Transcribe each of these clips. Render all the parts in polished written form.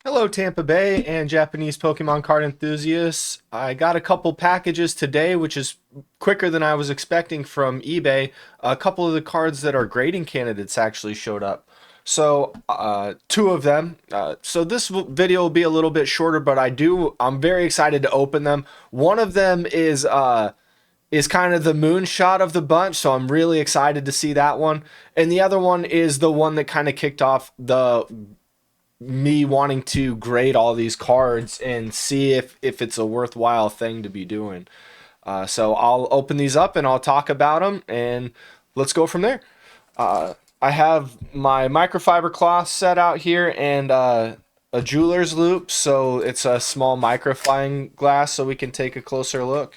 Hello, Tampa Bay and Japanese Pokemon card enthusiasts. I got a couple packages today, which is quicker than I was expecting from eBay. A couple of the cards that are grading candidates actually showed up. So, two of them. So this video will be a little bit shorter, but I'm very excited to open them. One of them is kind of the moonshot of the bunch, so I'm really excited to see that one. And the other one is the one that kind of kicked off the me wanting to grade all these cards and see if it's a worthwhile thing to be doing. So I'll open these up and I'll talk about them and let's go from there. I have my microfiber cloth set out here and a jeweler's loop, so it's a small microfying glass so we can take a closer look.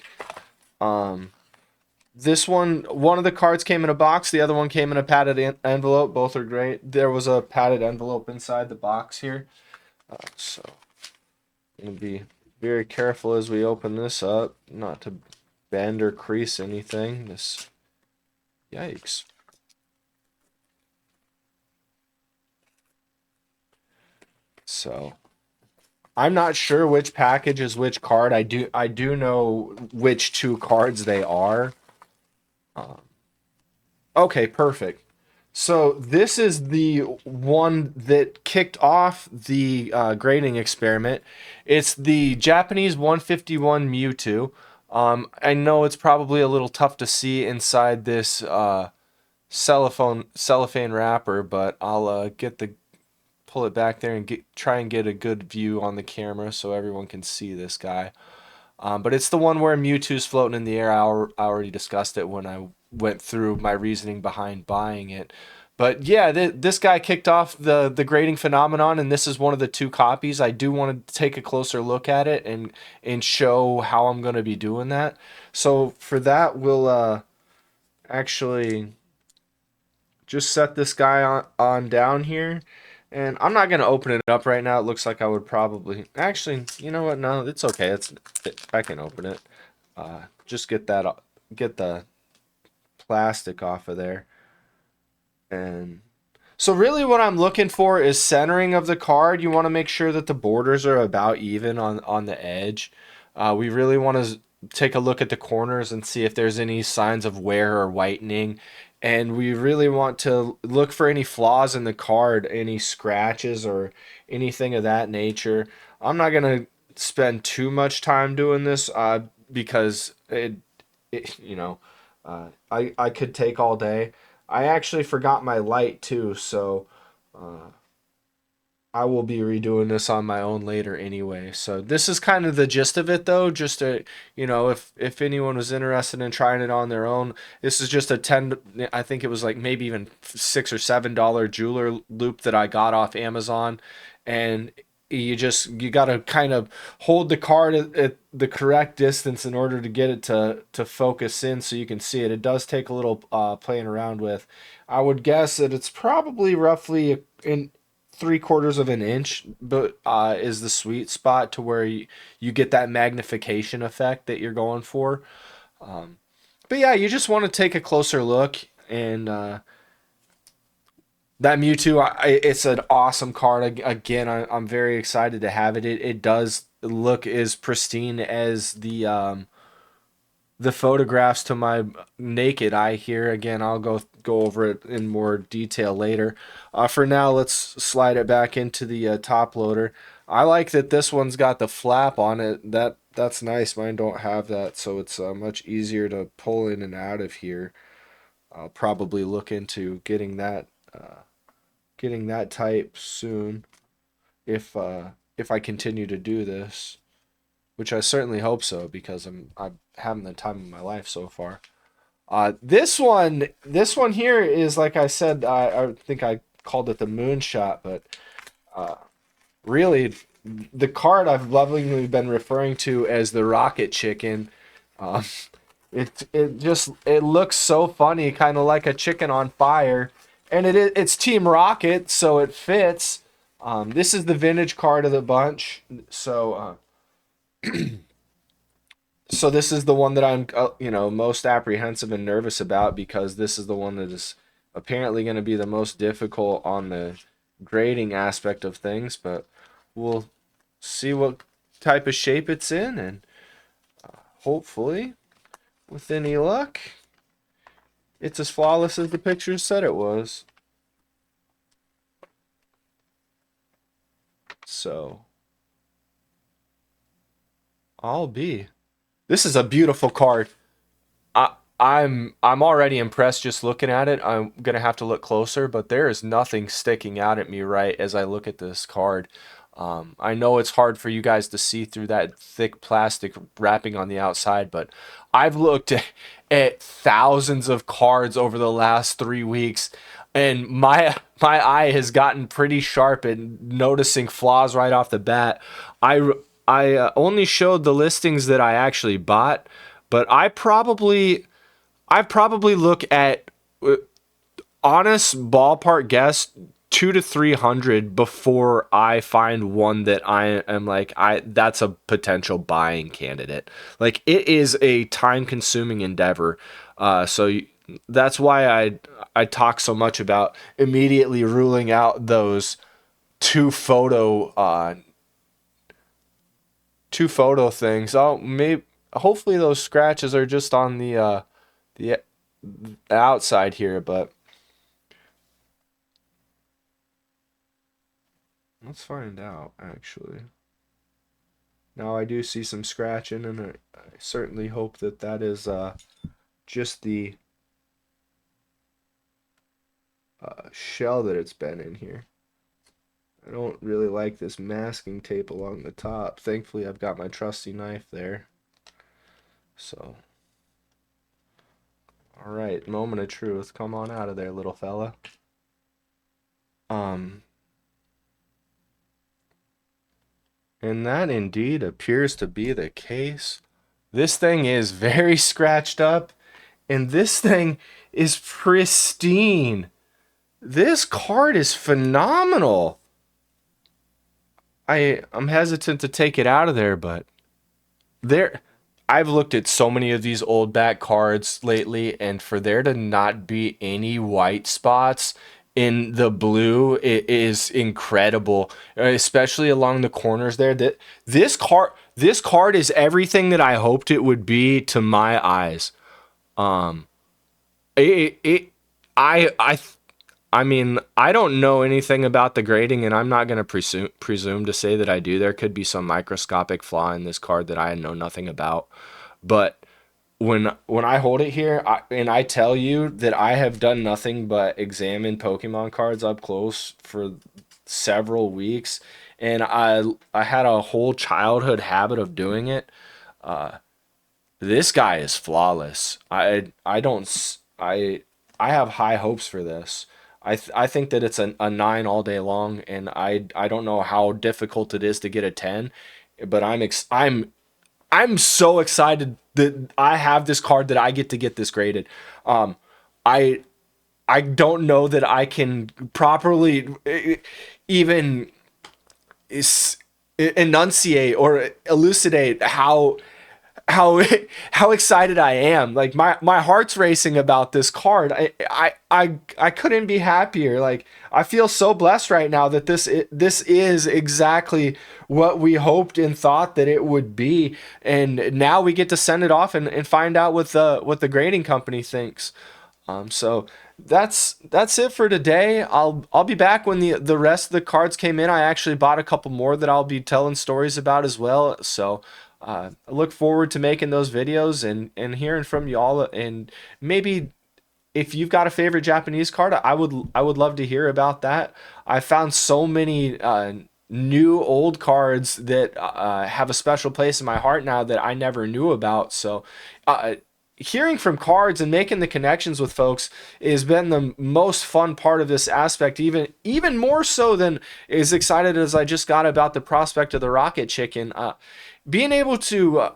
This one of the cards came in a box, the other one came in a padded envelope. Both are great. There was a padded envelope inside the box here. So I'm going to be very careful as we open this up, not to bend or crease anything. Yikes. So I'm not sure which package is which card. I do know which two cards they are. Um, okay, perfect. So this is the one that kicked off the grading experiment. It's the Japanese 151 Mewtwo. I know it's probably a little tough to see inside this cellophane wrapper, but I'll pull it back there and try and get a good view on the camera so everyone can see this guy. But it's the one where Mewtwo's floating in the air. I already discussed it when I went through my reasoning behind buying it. But yeah, this guy kicked off the grading phenomenon, and this is one of the two copies. I do want to take a closer look at it and show how I'm going to be doing that. So for that, we'll actually just set this guy on down here. And I'm not going to open it up right now. It looks like I would probably... Actually, you know what? No, it's okay. I can open it. Just get the plastic off of there. And so really what I'm looking for is centering of the card. You want to make sure that the borders are about even on the edge. We really want to take a look at the corners and see if there's any signs of wear or whitening. And we really want to look for any flaws in the card, any scratches or anything of that nature. I'm not going to spend too much time doing this because I could take all day. I actually forgot my light too, so uh, I will be redoing this on my own later anyway. So this is kind of the gist of it, though. Just to if anyone was interested in trying it on their own, this is just a 10. I think it was like maybe even $6 or $7 jeweler loop that I got off Amazon, and you got to kind of hold the card at the correct distance in order to get it to focus in so you can see it. It does take a little playing around with. I would guess that it's probably roughly in 3/4 of an inch, but is the sweet spot to where you get that magnification effect that you're going for. But yeah, you just want to take a closer look and that Mewtwo, it's an awesome card. Again, I'm very excited to have it. It does look as pristine as the photographs to my naked eye here. Again, I'll go over it in more detail later. For now, let's slide it back into the top loader. I like that this one's got the flap on it. That's nice. Mine don't have that, so it's much easier to pull in and out of here. I'll probably look into getting that type soon if I continue to do this, which I certainly hope so because I'm having the time of my life so far. This one here is like I said. I think I called it the moonshot, but uh, really the card I've lovingly been referring to as the rocket chicken. Um, it looks so funny, kind of like a chicken on fire, and it's Team Rocket, so it fits. This is the vintage card of the bunch, so this is the one that I'm most apprehensive and nervous about because this is the one that is apparently going to be the most difficult on the grading aspect of things. But we'll see what type of shape it's in, and hopefully, with any luck, it's as flawless as the pictures said it was. So, I'll be. This is a beautiful card. I'm already impressed just looking at it. I'm gonna have to look closer, but there is nothing sticking out at me right as I look at this card. I know it's hard for you guys to see through that thick plastic wrapping on the outside, but I've looked at thousands of cards over the last 3 weeks, and my eye has gotten pretty sharp at noticing flaws right off the bat. I only showed the listings that I actually bought, but I probably look at honest ballpark guess 200 to 300 before I find one that I am like I that's a potential buying candidate. Like it is a time consuming endeavor. That's why I talk so much about immediately ruling out those two photo uh two photo things. Oh, maybe hopefully those scratches are just on the outside here, but let's find out actually. Now I do see some scratching, and I certainly hope that that is just the shell that it's been in here. I don't really like this masking tape along the top. Thankfully, I've got my trusty knife there. So, all right, moment of truth. Come on out of there, little fella. Um, and that indeed appears to be the case. This thing is very scratched up, and this thing is pristine. This card is phenomenal. I'm hesitant to take it out of there, but there I've looked at so many of these old back cards lately, and for there to not be any white spots in the blue, it is incredible, especially along the corners there. That this card is everything that I hoped it would be to my eyes. Um, it, it I mean, I don't know anything about the grading, and I'm not going to presume to say that I do. There could be some microscopic flaw in this card that I know nothing about. But when I hold it here, and I tell you that I have done nothing but examine Pokemon cards up close for several weeks, and I had a whole childhood habit of doing it. Uh, this guy is flawless. I don't s- I have high hopes for this. I think that it's a 9 all day long, and I don't know how difficult it is to get a 10, but I'm so excited that I have this card that I get this graded. I I don't know that I can properly even enunciate or elucidate how how excited I am. Like my heart's racing about this card. I couldn't be happier. Like I feel so blessed right now that this is exactly what we hoped and thought that it would be. And now we get to send it off and find out what the grading company thinks. So that's it for today. I'll be back when the rest of the cards came in. I actually bought a couple more that I'll be telling stories about as well. So I look forward to making those videos and hearing from y'all. And maybe if you've got a favorite Japanese card, I would love to hear about that. I found so many new old cards that have a special place in my heart now that I never knew about. So hearing from cards and making the connections with folks has been the most fun part of this aspect, even more so than as excited as I just got about the prospect of the rocket chicken. Being able to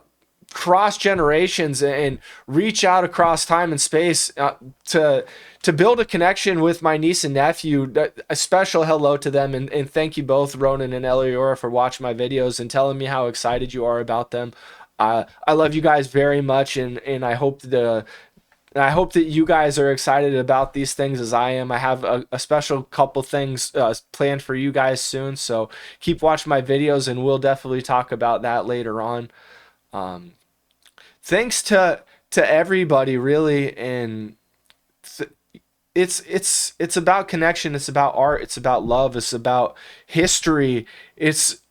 cross generations and reach out across time and space to build a connection with my niece and nephew. A special hello to them, and thank you both, Ronan and Eliora, for watching my videos and telling me how excited you are about them. I love you guys very much, and I hope And I hope that you guys are excited about these things as I am. I have a special couple things planned for you guys soon, so keep watching my videos, and we'll definitely talk about that later on. Thanks to everybody, really, and th- it's about connection. It's about art. It's about love. It's about history. It's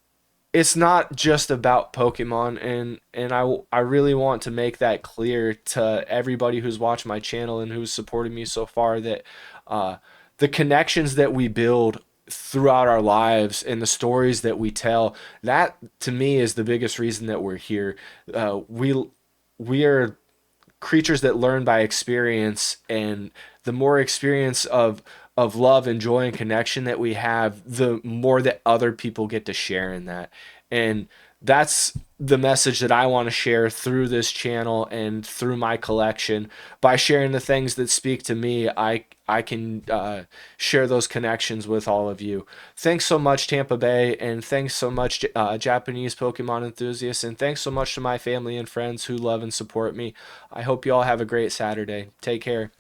it's not just about Pokemon, and I really want to make that clear to everybody who's watched my channel and who's supported me so far that uh, the connections that we build throughout our lives and the stories that we tell, that to me is the biggest reason that we're here. We are creatures that learn by experience, and the more experience of love and joy and connection that we have, the more that other people get to share in that. And that's the message that I want to share through this channel and through my collection. By sharing the things that speak to me, I can share those connections with all of you. Thanks so much, Tampa Bay, and thanks so much, Japanese Pokemon enthusiasts, and thanks so much to my family and friends who love and support me. I hope you all have a great Saturday. Take care.